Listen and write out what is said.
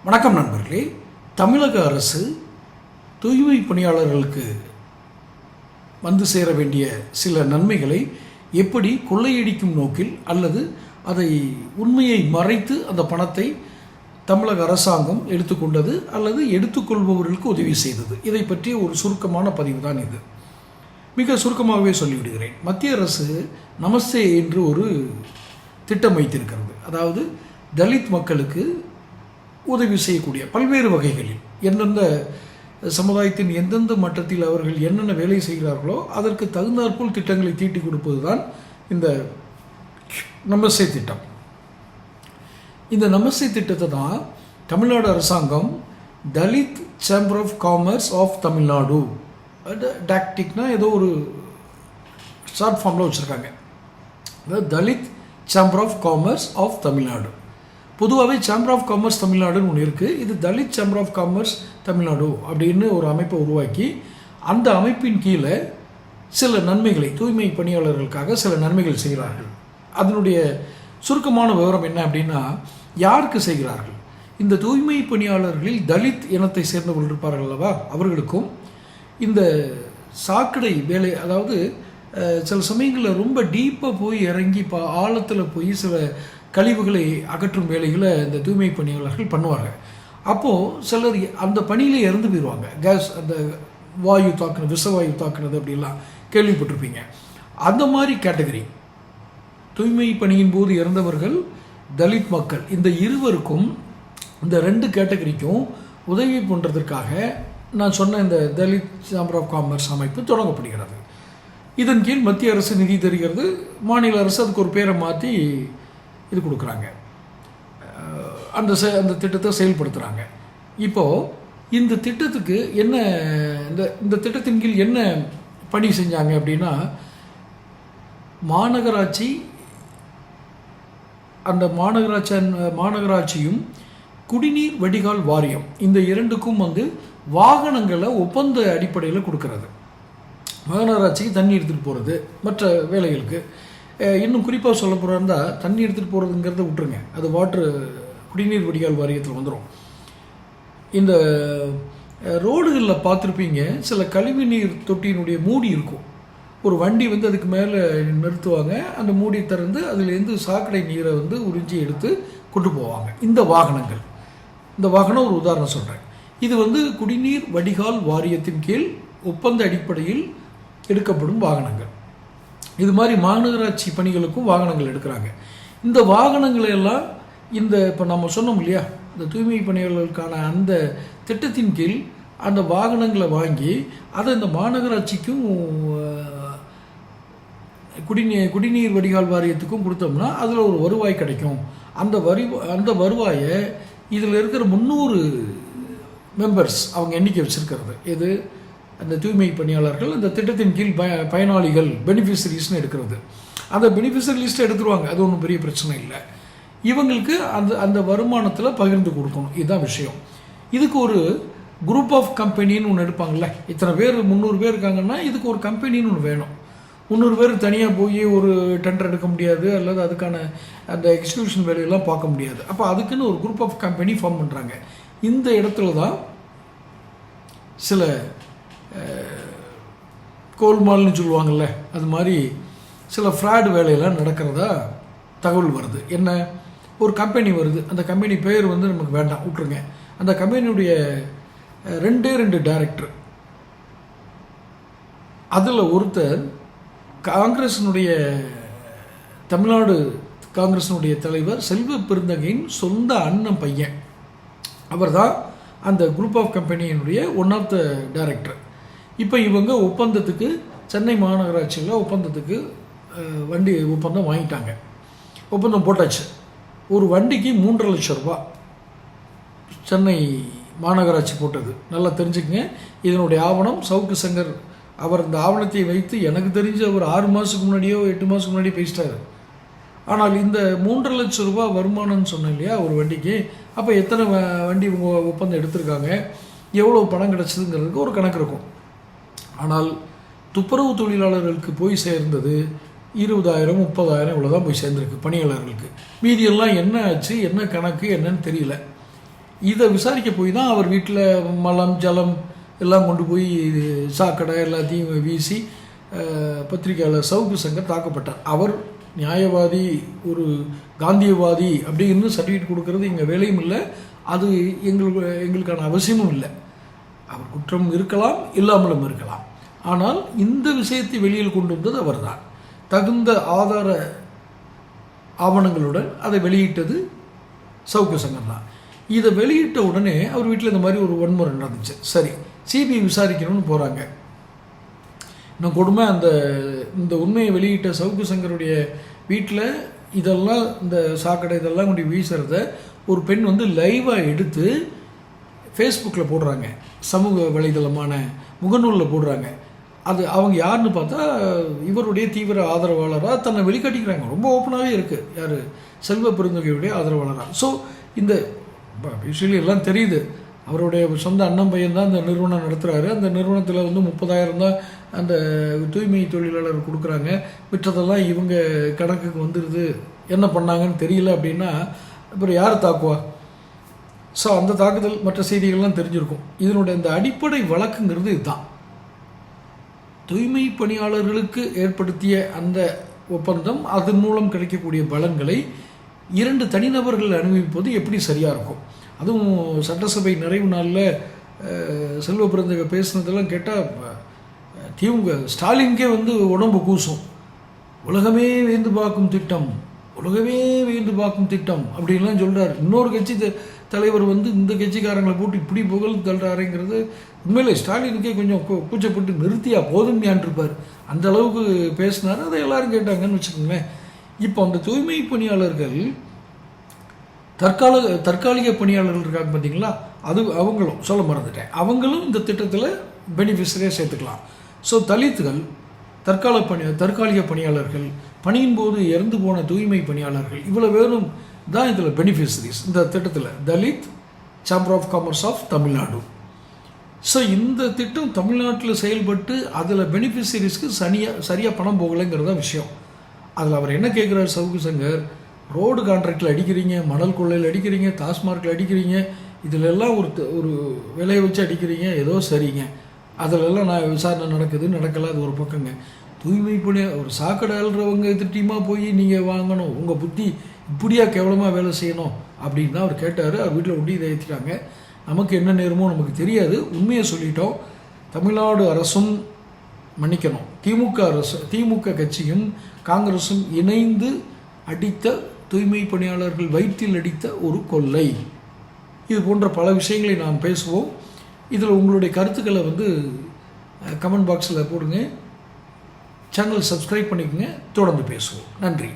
வணக்கம் நண்பர்களே. தமிழக அரசு தூய்மை பணியாளர்களுக்கு வந்து சேர வேண்டிய சில நன்மைகளை எப்படி கொள்ளையடிக்கும் நோக்கில் அல்லது அதை உண்மையை மறைத்து அந்த பணத்தை தமிழக அரசாங்கம் எடுத்துக்கொண்டது அல்லது எடுத்துக்கொள்பவர்களுக்கு உதவி செய்தது, இதை பற்றிய ஒரு சுருக்கமான பதிவு தான் இது. மிக சுருக்கமாகவே சொல்லிவிடுகிறேன். மத்திய அரசு நமஸ்தே என்று ஒரு திட்டம் வைத்திருக்கிறது. அதாவது தலித் மக்களுக்கு உதவி செய்யக்கூடிய பல்வேறு வகைகளில் எந்தெந்த சமுதாயத்தின் எந்தெந்த மட்டத்தில் அவர்கள் என்னென்ன வேலை செய்கிறார்களோ அதற்கு தகுந்தாற்போல் திட்டங்களை தீட்டி கொடுப்பது தான் இந்த நமஸ்தே திட்டம். இந்த நமஸ்தே திட்டத்தை தான் தமிழ்நாடு அரசாங்கம் Dalit chamber of commerce of Tamil Nadu, டாக்டிக்னா ஏதோ ஒரு ஷார்ட் ஃபார்மில் வச்சுருக்காங்க. அதாவது Dalit chamber of commerce of Tamil Nadu. பொதுவாகவே சேம்பர் ஆஃப் காமர்ஸ் தமிழ்நாடுன்னு ஒன்று இருக்குது. இது Dalit chamber of commerce Tamil Nadu அப்படின்னு ஒரு அமைப்பை உருவாக்கி அந்த அமைப்பின் கீழே சில நன்மைகளை தூய்மை பணியாளர்களுக்காக சில நன்மைகள் செய்கிறார்கள். அதனுடைய சுருக்கமான விவரம் என்ன அப்படின்னா, யாருக்கு செய்கிறார்கள்? இந்த தூய்மை பணியாளர்களில் தலித் இனத்தை சேர்ந்தவர்கள் இருப்பார்கள் அல்லவா, அவர்களுக்கும் இந்த சாக்கடை வேலை, அதாவது சில சமயங்களில் ரொம்ப டீப்பாக போய் இறங்கி ஆழத்தில் போய் சில கழிவுகளை அகற்றும் வேலைகளை இந்த தூய்மை பணியாளர்கள் பண்ணுவாங்க. அப்போது சிலர் அந்த பணியில் இறந்து போயிடுவாங்க. கேஸ், அந்த வாயு தாக்குனது, விஷவாயு தாக்குனது அப்படிலாம் கேள்விப்பட்டிருப்பீங்க. அந்த மாதிரி கேட்டகரி தூய்மை பணியின் போது இறந்தவர்கள் தலித் மக்கள், இந்த இருவருக்கும், இந்த ரெண்டு கேட்டகரிக்கும் உதவி பண்ணுறதுக்காக நான் சொன்ன இந்த தலித் சேம்பர் ஆஃப் காமர்ஸ் அமைப்பு தொடங்கப்படுகிறது. இதன் கீழ் மத்திய அரசு நிதி தருகிறது, மாநில அரசு அதுக்கு ஒரு பேரை மாற்றி இது கொடுக்குறாங்க, அந்த திட்டத்தை செயல்படுத்துகிறாங்க. இப்போது இந்த திட்டத்துக்கு என்ன, இந்த திட்டத்தின் கீழ் என்ன பணி செஞ்சாங்க அப்படின்னா, மாநகராட்சி, அந்த மாநகராட்சியும் குடிநீர் வடிகால் வாரியம், இந்த இரண்டுக்கும் வாகனங்களை ஒப்பந்த அடிப்படையில் கொடுக்கறது. மாநகராட்சிக்கு தண்ணி எடுத்துகிட்டு போகிறது, மற்ற வேலைகளுக்கு. இன்னும் குறிப்பாக சொல்ல போகிறதா, தண்ணி எடுத்துகிட்டு போகிறதுங்கிறத விட்டுருங்க, அது குடிநீர் வடிகால் வாரியத்தில் வந்துடும். இந்த ரோடுகளில் பார்த்துருப்பீங்க, சில கழிவு நீர் தொட்டியினுடைய மூடி இருக்கும். ஒரு வண்டி அதுக்கு மேலே நிறுத்துவாங்க, அந்த மூடி திறந்து அதுலேருந்து சாக்கடை நீரை உறிஞ்சி எடுத்து கொண்டு போவாங்க. இந்த வாகனம் ஒரு உதாரணம் சொல்கிறேன். இது குடிநீர் வடிகால் வாரியத்தின் கீழ் ஒப்பந்த அடிப்படையில் எடுக்கப்படும் வாகனங்கள். இது மாதிரி மாநகராட்சி பணிகளுக்கும் வாகனங்கள் எடுக்கிறாங்க. இந்த வாகனங்களை எல்லாம் இப்போ நம்ம சொன்னோம் இல்லையா, இந்த தூய்மை பணியாளர்களுக்கான அந்த திட்டத்தின் கீழ் அந்த வாகனங்களை வாங்கி அதை இந்த மாநகராட்சிக்கும் குடிநீர் வடிகால் வாரியத்துக்கும் கொடுத்தோம்னா அதில் ஒரு வருவாய் கிடைக்கும். அந்த வருவாயை இதில் இருக்கிற 300 மெம்பர்ஸ் அவங்க எண்ணிக்கை வச்சுருக்கிறது. இது அந்த தூய்மை பணியாளர்கள் அந்த திட்டத்தின் கீழ் பயனாளிகள், பெனிஃபிஷரிஸ்னு எடுக்கிறது. அந்த பெனிஃபிஷரி லிஸ்ட்டை எடுத்துருவாங்க, அது ஒன்றும் பெரிய பிரச்சனை இல்லை. இவங்களுக்கு அந்த வருமானத்தில் பகிர்ந்து கொடுக்கணும், இதுதான் விஷயம். இதுக்கு ஒரு குரூப் ஆஃப் கம்பெனின்னு ஒன்று எடுப்பாங்கள்ல, இத்தனை பேர் 300 பேர் இருக்காங்கன்னா இதுக்கு ஒரு கம்பெனின்னு ஒன்று வேணும். 300 பேர் தனியாக போய் ஒரு டெண்டர் எடுக்க முடியாது, அல்லது அதுக்கான அந்த எக்ஸிக்யூஷன் வேலையெல்லாம் பார்க்க முடியாது. அப்போ அதுக்குன்னு ஒரு குரூப் ஆஃப் கம்பெனி ஃபார்ம் பண்ணுறாங்க. இந்த இடத்துல தான் சில கோல்மால்னு சொல்லுவாங்கள்ல, அது மாதிரி சில ஃப்ராட் வேலையெல்லாம் நடக்கிறதா தகவல் வருது. என்ன, ஒரு கம்பெனி வருது, அந்த கம்பெனி பேர் நமக்கு வேண்டாம், விட்டுருங்க. அந்த கம்பெனியுடைய 2 டைரக்டர், அதில் ஒருத்தர் காங்கிரஸினுடைய, தமிழ்நாடு காங்கிரஸினுடைய தலைவர் செல்வ பெருந்தகையின் சொந்த அண்ணன் பையன். அவர் தான் அந்த குரூப் ஆஃப் கம்பெனியினுடைய ஒன் ஆஃப் த டைரக்டர். இப்போ இவங்க ஒப்பந்தத்துக்கு சென்னை மாநகராட்சியில் ஒப்பந்தத்துக்கு வண்டி ஒப்பந்தம் வாங்கிட்டாங்க, ஒப்பந்தம் போட்டாச்சு. ஒரு வண்டிக்கு 3.5 லட்சம் ரூபா சென்னை மாநகராட்சி போட்டது. நல்லா தெரிஞ்சுக்கங்க, இதனுடைய ஆவணம் சவுக்கு சங்கர் அவர் இந்த ஆவணத்தை வைத்து எனக்கு தெரிஞ்சு அவர் 6 மாதத்துக்கு முன்னாடியோ 8 மாதத்துக்கு முன்னாடியோ பேசிட்டார். ஆனால் இந்த 3.5 லட்சம் ரூபா வருமானம்னு சொன்னேன் இல்லையா ஒரு வண்டிக்கு, அப்போ எத்தனை வண்டி ஒப்பந்தம் எடுத்திருக்காங்க, எவ்வளோ பணம் கிடச்சிதுங்கிறதுக்கு ஒரு கணக்கு இருக்கும். ஆனால் துப்புரவு தொழிலாளர்களுக்கு போய் சேர்ந்தது 20,000 30,000 இவ்வளோதான் போய் சேர்ந்துருக்கு பணியாளர்களுக்கு. மீதியெல்லாம் என்ன ஆச்சு, என்ன கணக்கு என்னன்னு தெரியல. இதை விசாரிக்க போய் தான் அவர் வீட்டில் மலம் ஜலம் எல்லாம் கொண்டு போய் சாக்கடை எல்லாத்தையும் வீசி பத்திரிகையாளர் சவுக்கு சங்கர் தாக்கப்பட்டார். அவர் நியாயவாதி, ஒரு காந்தியவாதி அப்படின்னு சர்டிஃபிகேட் கொடுக்கறது எங்கள் வேலையும் இல்லை, அது எங்களுக்கான அவசியமும் இல்லை. அவர் குற்றம் இருக்கலாம், இல்லாமலும் இருக்கலாம். ஆனால் இந்த விஷயத்தை வெளியில் கொண்டு வந்தது அவர் தான். தகுந்த ஆதார ஆவணங்களுடன் அதை வெளியிட்டது சவுக்கு சங்கர் தான். இதை வெளியிட்ட உடனே அவர் வீட்டில் இந்த மாதிரி ஒரு வன்முறை நடந்துச்சு. சரி, சிபிஐ விசாரிக்கணும்னு போகிறாங்க. இன்னும் கொடுமை, இந்த உண்மையை வெளியிட்ட சவுக்கு சங்கருடைய வீட்டில் இதெல்லாம் இந்த சாக்கடை இதெல்லாம் கொண்டு வீசுறத ஒரு பெண் வந்து லைவாக எடுத்து ஃபேஸ்புக்கில் போடுறாங்க, சமூக வலைதளமான முகநூலில் போடுறாங்க. அது அவங்க யாருன்னு பார்த்தா இவருடைய தீவிர ஆதரவாளராக தன்னை வெளிக்காட்டிக்கிறாங்க. ரொம்ப ஓப்பனாகவே இருக்குது, யார், செல்வ பெருந்தகையுடைய ஆதரவாளராக. ஸோ இந்த யூஸ்வலி எல்லாம் தெரியுது, அவருடைய சொந்த அண்ணன் பையன் தான் இந்த நிறுவனம் நடத்துகிறாரு. அந்த நிறுவனத்தில் வந்து 30,000 தான் அந்த தூய்மை தொழிலாளர் கொடுக்குறாங்க, விற்றதெல்லாம் இவங்க கணக்குக்கு வந்துடுது. என்ன பண்ணாங்கன்னு தெரியல அப்படின்னா அப்புறம் யார் தாக்குவா? ஸோ அந்த தாக்குதல் மற்ற செய்திகள்லாம் தெரிஞ்சிருக்கும். இதனுடைய இந்த அடிப்படை வழக்குங்கிறது இதுதான். தூய்மை பணியாளர்களுக்கு ஏற்படுத்திய அந்த ஒப்பந்தம், அதன் மூலம் கிடைக்கக்கூடிய பலன்களை 2 தனிநபர்கள் அனுபவிப்பது எப்படி சரியாக இருக்கும்? அதுவும் சட்டசபை நிறைவு நாளில் செல்வ பிறந்தக பேசுனதெல்லாம் கேட்டால் திமுக ஸ்டாலினுக்கே வந்து உடம்பு கூசும். உலகமே வேந்து பார்க்கும் திட்டம், உலகமே வேந்து பார்க்கும் திட்டம் அப்படின்லாம் சொல்கிறார். இன்னொரு கட்சி தலைவர் வந்து இந்த கட்சிக்காரங்களை போட்டு இப்படி புகழ் தள்ளுறாருங்கிறது உண்மையிலே ஸ்டாலினுக்கே கொஞ்சம் கூச்சப்பட்டு நிறுத்தியா போதுமையான் இருப்பார். அந்த அளவுக்கு பேசினார். அதை எல்லாரும் கேட்டாங்கன்னு வச்சுக்கோங்களேன். இப்போ அந்த தூய்மை பணியாளர்கள் தற்காலிக பணியாளர்கள் இருக்காங்க பார்த்தீங்களா, அது அவங்களும் சொல்ல மறந்துட்டேன், அவங்களும் இந்த திட்டத்தில் பெனிஃபிஷரியாக சேர்த்துக்கலாம். ஸோ தலித்துகள், தற்காலிக பணியாளர்கள், பணியின் போது இறந்து போன தூய்மை பணியாளர்கள், இவ்வளோ பேரும் தான் இதில் பெனிஃபிஷரிஸ் இந்த திட்டத்தில். Dalit chamber of commerce of Tamil Nadu. So இந்த திட்டம் தமிழ்நாட்டில் செயல்பட்டு அதில் பெனிஃபிஷரிஸ்க்கு சரியாக பணம் போகலைங்கிறத விஷயம். அதில் அவர் என்ன கேட்குறாரு சவுக்கு சங்கர், ரோடு கான்ட்ராக்டில் அடிக்கிறீங்க, மணல் கொள்ளையில் அடிக்கிறீங்க, டாஸ்மார்க்கில் அடிக்கிறீங்க, இதில் எல்லாம் ஒரு விலையை வச்சு அடிக்கிறீங்க, ஏதோ சரிங்க, அதிலெல்லாம் நான் விசாரணை நடக்கலை, அது ஒரு பக்கங்க. தூய்மை பணி ஒரு சாக்கடை அல்றவங்க திட்டமாக போய் நீங்கள் வாங்கணும், உங்கள் புத்தி இப்படியா கேவலமாக வேலை செய்யணும் அப்படின்னு தான் அவர் கேட்டார். அவர் வீட்டில் ஒட்டி இதை ஏற்றிட்டாங்க. நமக்கு என்ன நேரமோ நமக்கு தெரியாது, உண்மையை சொல்லிட்டோம். தமிழ்நாடு அரசும் மன்னிக்கணும், திமுக கட்சியும் காங்கிரஸும் இணைந்து அடித்த தூய்மை பணியாளர்கள் வயிற்றில் அடித்த ஒரு கொள்ளை. இது போன்ற பல விஷயங்களை நாம் பேசுவோம். இதில் உங்களுடைய கருத்துக்களை வந்து கமெண்ட் பாக்ஸில் போடுங்க. சேனல் சப்ஸ்கிரைப் பண்ணிக்கோங்க. தொடர்ந்து பேசுவோம். நன்றி.